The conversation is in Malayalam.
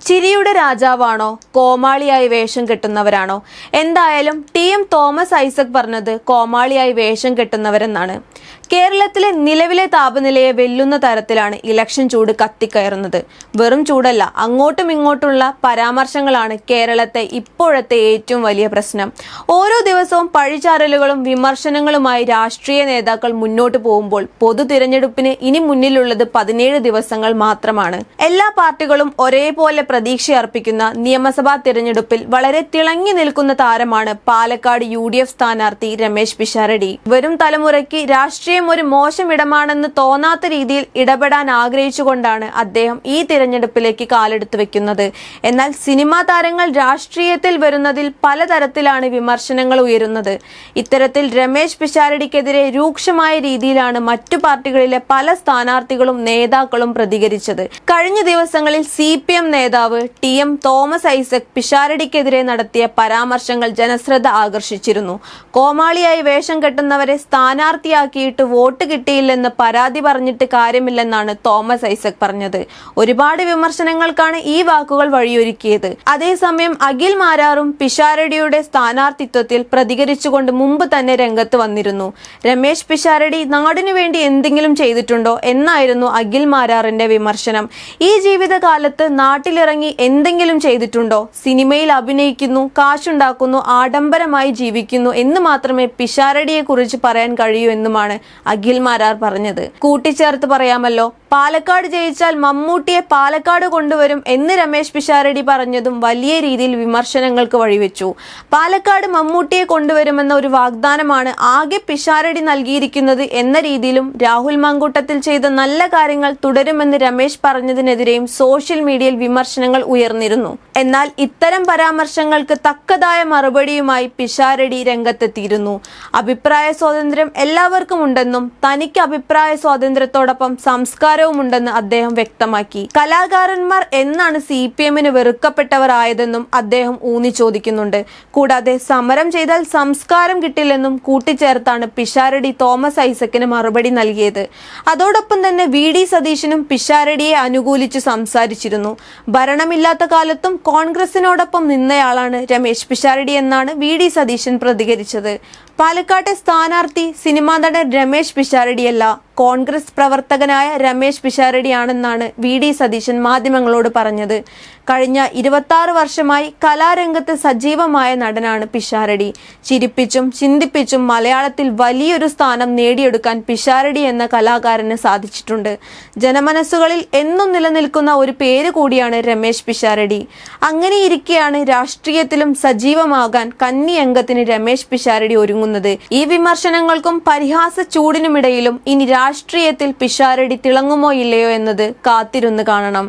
ചിരിയുടെ രാജാവാണോ കോമാളിയായി വേഷം കെട്ടുന്നവരാണോ? എന്തായാലും ടി.എം. തോമസ് ഐസക് പറഞ്ഞത് കോമാളിയായി വേഷം കെട്ടുന്നവരെന്നാണ്. കേരളത്തിലെ നിലവിലെ താപനിലയെ വെല്ലുന്ന തരത്തിലാണ് ഇലക്ഷൻ ചൂട് കത്തിക്കയറുന്നത്. വെറും ചൂടല്ല, അങ്ങോട്ടും ഇങ്ങോട്ടുള്ള പരാമർശങ്ങളാണ് കേരളത്തെ ഇപ്പോഴത്തെ ഏറ്റവും വലിയ പ്രശ്നം. ഓരോ ദിവസവും പഴിചാരലുകളും വിമർശനങ്ങളുമായി രാഷ്ട്രീയ നേതാക്കൾ മുന്നോട്ട് പോകുമ്പോൾ പൊതു തിരഞ്ഞെടുപ്പിന് ഇനി മുന്നിലുള്ളത് 17 ദിവസങ്ങൾ മാത്രമാണ്. എല്ലാ പാർട്ടികളും ഒരേപോലെ പ്രതീക്ഷയർപ്പിക്കുന്ന നിയമസഭാ തിരഞ്ഞെടുപ്പിൽ വളരെ തിളങ്ങി നിൽക്കുന്ന താരമാണ് പാലക്കാട് UDF സ്ഥാനാർത്ഥി രമേശ് പിഷാരടി. വരും തലമുറയ്ക്ക് രാഷ്ട്രീയം ഒരു മോശം ഇടമാണെന്ന് തോന്നാത്ത രീതിയിൽ ഇടപെടാൻ ആഗ്രഹിച്ചുകൊണ്ടാണ് അദ്ദേഹം ഈ തിരഞ്ഞെടുപ്പിലേക്ക് കാലെടുത്ത് വെക്കുന്നത്. എന്നാൽ സിനിമാ താരങ്ങൾ രാഷ്ട്രീയത്തിൽ വരുന്നതിൽ പലതരത്തിലാണ് വിമർശനങ്ങൾ ഉയരുന്നത്. ഇത്തരത്തിൽ രമേശ് പിഷാരടിക്കെതിരെ രൂക്ഷമായ രീതിയിലാണ് മറ്റു പാർട്ടികളിലെ പല സ്ഥാനാർത്ഥികളും നേതാക്കളും പ്രതികരിച്ചത്. കഴിഞ്ഞ ദിവസങ്ങളിൽ CPM നേതാവ് ടി.എം. തോമസ് ഐസക് പിഷാരടിക്കെതിരെ നടത്തിയ പരാമർശങ്ങൾ ജനശ്രദ്ധ ആകർഷിച്ചിരുന്നു. കോമാളിയായി വേഷം കെട്ടുന്നവരെ സ്ഥാനാർത്ഥിയാക്കിയിട്ട് വോട്ട് കിട്ടിയില്ലെന്ന് പരാതി പറഞ്ഞിട്ട് കാര്യമില്ലെന്നാണ് തോമസ് ഐസക് പറഞ്ഞത്. ഒരുപാട് വിമർശനങ്ങൾക്കാണ് ഈ വാക്കുകൾ വഴിയൊരുക്കിയത്. അതേസമയം അഖിൽ മാരാറും പിഷാരടിയുടെ സ്ഥാനാർത്ഥിത്വത്തിൽ പ്രതികരിച്ചുകൊണ്ട് മുമ്പ് തന്നെ രംഗത്ത് വന്നിരുന്നു. രമേശ് പിഷാരടി നാടിനു വേണ്ടി എന്തെങ്കിലും ചെയ്തിട്ടുണ്ടോ എന്നായിരുന്നു അഖിൽ മാരാറിന്റെ വിമർശനം. ഈ ജീവിതകാലത്ത് നാട്ടിലിറങ്ങി എന്തെങ്കിലും ചെയ്തിട്ടുണ്ടോ? സിനിമയിൽ അഭിനയിക്കുന്നു, കാശുണ്ടാക്കുന്നു, ആഡംബരമായി ജീവിക്കുന്നു എന്ന് മാത്രമേ പിഷാരടിയെ കുറിച്ച് പറയാൻ കഴിയൂ എന്നുമാണ് അഖിൽ മാരാർ പറഞ്ഞത്. കൂട്ടിച്ചേർത്ത് പറയാമല്ലോ, പാലക്കാട് ജയിച്ചാൽ മമ്മൂട്ടിയെ പാലക്കാട് കൊണ്ടുവരും എന്ന് രമേശ് പിഷാരടി പറഞ്ഞതും വലിയ രീതിയിൽ വിമർശനങ്ങൾക്ക് വഴിവെച്ചു. പാലക്കാട് മമ്മൂട്ടിയെ കൊണ്ടുവരുമെന്ന ഒരു വാഗ്ദാനമാണ് ആകെ പിഷാരടി നൽകിയിരിക്കുന്നത് എന്ന രീതിയിലും രാഹുൽ മാങ്കൂട്ടത്തിൽ ചെയ്ത നല്ല കാര്യങ്ങൾ തുടരുമെന്ന് രമേശ് പറഞ്ഞതിനെതിരെയും സോഷ്യൽ മീഡിയയിൽ വിമർശനങ്ങൾ ഉയർന്നിരുന്നു. എന്നാൽ ഇത്തരം പരാമർശങ്ങൾക്ക് തക്കതായ മറുപടിയുമായി പിഷാരടി രംഗത്തെത്തിയിരുന്നു. അഭിപ്രായ സ്വാതന്ത്ര്യം എല്ലാവർക്കും ഉണ്ടെന്നും തനിക്ക് അഭിപ്രായ സ്വാതന്ത്ര്യത്തോടൊപ്പം സംസ്കാരവുമുണ്ടെന്ന് അദ്ദേഹം വ്യക്തമാക്കി. കലാകാരന്മാർ എന്നാണ് CPMന് വെറുക്കപ്പെട്ടവർ ആയതെന്നും അദ്ദേഹം ഊന്നി ചോദിക്കുന്നുണ്ട്. കൂടാതെ സമരം ചെയ്താൽ സംസ്കാരം കിട്ടില്ലെന്നും കൂട്ടിച്ചേർത്താണ് പിഷാരടി തോമസ് ഐസക്കിന് മറുപടി നൽകിയത്. അതോടൊപ്പം തന്നെ VD സതീശനും പിഷാരടിയെ അനുകൂലിച്ച് സംസാരിച്ചിരുന്നു. ഭരണമില്ലാത്ത കാലത്തും കോൺഗ്രസിനോടൊപ്പം നിന്നയാളാണ് രമേശ് പിഷാരടി എന്നാണ് VD സതീശൻ പ്രതികരിച്ചത്. പാലക്കാട്ടെ സ്ഥാനാർത്ഥി സിനിമാ നടൻ രമേശ് പിഷാരടിയല്ല, കോൺഗ്രസ് പ്രവർത്തകനായ രമേശ് പിഷാരടിയാണെന്നാണ് VD സതീശൻ മാധ്യമങ്ങളോട് പറഞ്ഞത്. കഴിഞ്ഞ 26 വർഷമായി കലാരംഗത്ത് സജീവമായ നടനാണ് പിഷാരടി. ചിരിപ്പിച്ചും ചിന്തിപ്പിച്ചും മലയാളത്തിൽ വലിയൊരു സ്ഥാനം നേടിയെടുക്കാൻ പിഷാരടി എന്ന കലാകാരന് സാധിച്ചിട്ടുണ്ട്. ജനമനസ്സുകളിൽ എന്നും നിലനിൽക്കുന്ന ഒരു പേര് കൂടിയാണ് രമേശ് പിഷാരടി. അങ്ങനെയിരിക്കെയാണ് രാഷ്ട്രീയത്തിലും സജീവമാകാൻ കന്നി അംഗത്തിന് രമേശ് പിഷാരടി ഒരുങ്ങുന്നത്. ഈ വിമർശനങ്ങൾക്കും പരിഹാസ ചൂടിനുമിടയിലും ഇനി രാഷ്ട്രീയത്തിൽ പിഷാരടി തിളങ്ങുമോ ഇല്ലയോ എന്നത് കാത്തിരുന്ന് കാണണം.